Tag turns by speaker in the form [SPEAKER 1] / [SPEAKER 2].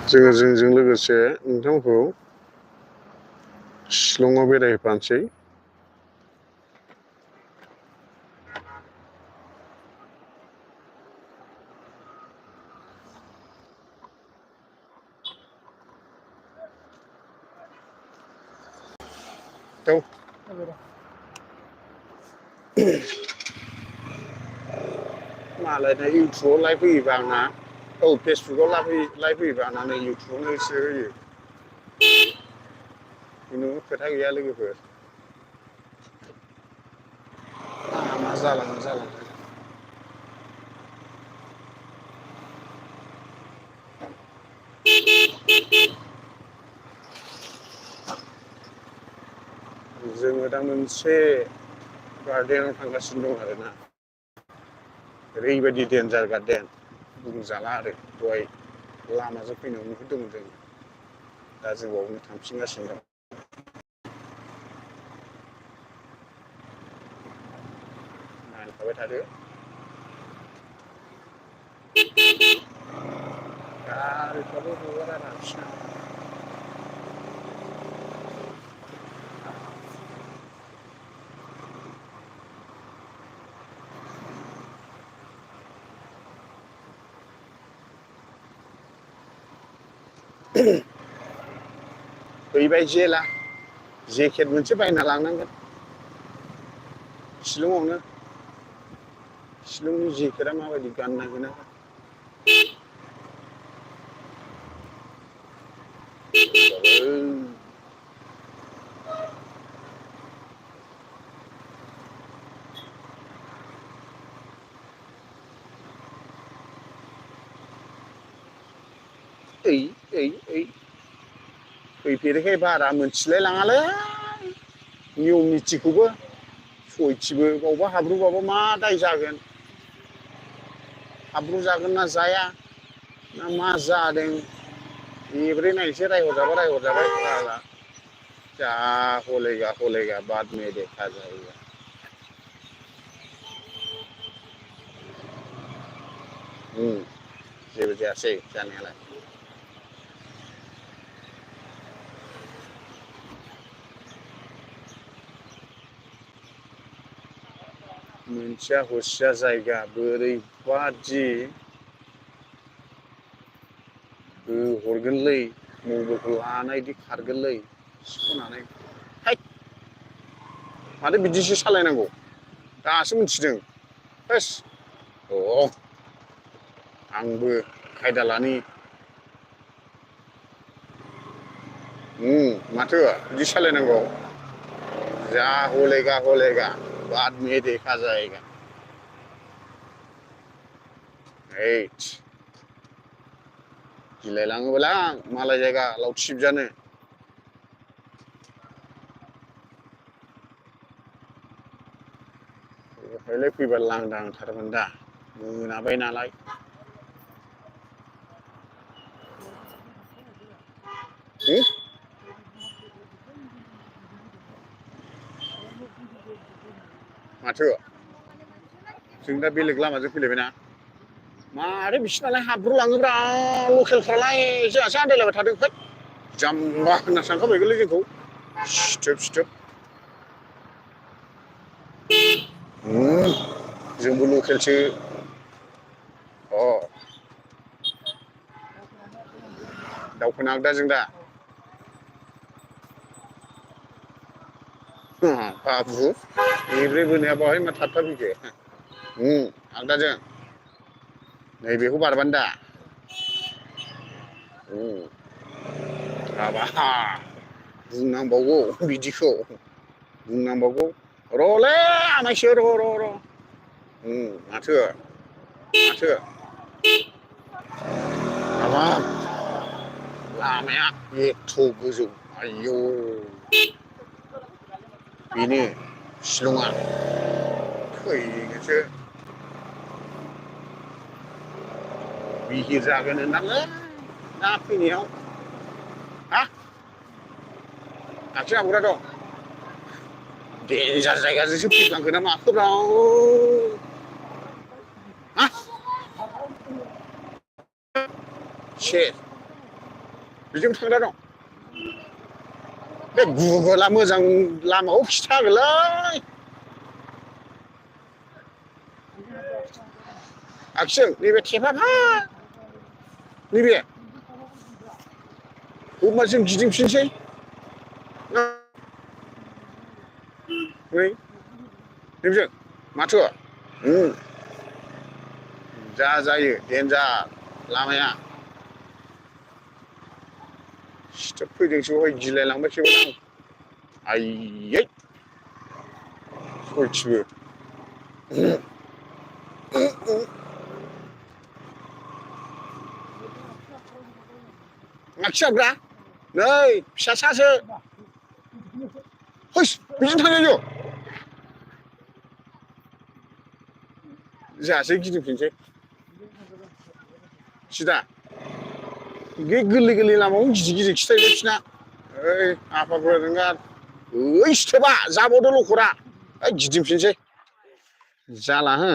[SPEAKER 1] जोङो जोंजों लोगोसे नोंथांमोनखौ शिलंआव बेरायहोफानोसै। औ मालायना इउटुबाव लाइभ होयोबा आंना औ फेसबुकाव लाइभ होयोबा आंना नै इउटुबावनोसो होयो। खुनु खोथा गैया लोगोफोर। मा जालाङो जालाङो। जोङो दा मोनसे गार्डेनाव थांगासिनो दं आरोना। ओरैबायदि देन्जार गार्देन बुंजाला आरो दहाय लामाजों फैनायाव नुहुरदोंमोन जों। दा जों बावनो थांफिनगासिनो दं। नायफाबाय थादो। गारिफ्राबो हगारा ना बिसिना। फैबाय जेला जेकेट मोनसे बायना लांनांगोन। शिलंआवनो शिलंनि जेकेटआ माबायदि गाननांगोन आं। ओइ ओइ ओइ फैफेरिखाय बारा मोनथिलाय लाङालै नियम निथिखौबो। सयथिबो बावबा हाब्रुबाबा मा दाय जागोन। हाब्रु जागोन ना जाया ना मा जादों। एब्रेनायसो रायहरजाबा रायहरजाबाय फाग्ला। जा हलेगा हलेगा बाद मे देखा जायेगा। जेबो जायासै जानायालाय। मोनथिया हसिया जायगा बोरैबादि हरगोनलै मबाइलखौ लानायदि खारगोनलै सिख'नानै। हैद माथो बिदिसो सालायनांगौ दासो मिथिदों। होस आंबो खायदा लानि। माथो बिदि सालायनांगौ। जा हलेगा हलेगा बाद मे देखा जायेगा। हैदस गिलाय लाङोबोलां मालाय जायगा लावथि सिबजानो। दहायलाय फैबा लांदांथारमोन दा मोनाबाय नालाय। माथो जों दा बेलेग लामाजों फैलायबायना। माथो बिसिनालाय हाबब्रलाङोब्रा लकेलफ्रालाय जोंहासो आन्दायलायबाय थादों होद। जाम्बा होनना सानखाबायगोनलै जोंखौ सिथोब सिथोब। जोंबो लकेलसो। अ दावखोनो नागिरदों जों दा। बाबु एब्रे बोनाया बहाय मा थाबथाफैखो। आगदाजों नैबेखौ बारबानो दा। हाबाब बुंनांबावगौ बिदिखौ। बुंनांबावगौ र'लै आमायसो र'। माथो माथो। हाबाब लामाया एथ' गोजौ आयौ। बेनो शिलंआ थैगोनसो। बिहिर जागोन होनदांलै दा फैनायाव। हा आथिं आबौरा दं देन्जार जायगाजोंसो फैफ्लांखो ना माखोब्रा हा से बिजों थांग्रा दं बे गुगोला मोजां लामाखौ खिथागोनलै आखिजों नैबे थेफाफा नैबे होमबा जों गिदिंफिनसै नै नैबेजों माथो जा जायो देन्जार लामाया सिथोब फैदोंसो हय गिलायलांबायसोमोन आं आइयै सयथिबो मा खियाब्रा नै फिसासासो हैस बेजों थांजायो जोंहासो गिदिंफिनसै सिदा बे गोरलै गोरलै लामाखौनो गिदिर गिदिर खिथायोलै बिसिना ओइ आफा बोराइ नोंगा ओइ सिथोबा जाबावदो लखरा ओइ गिदिंफिनसै जाला हो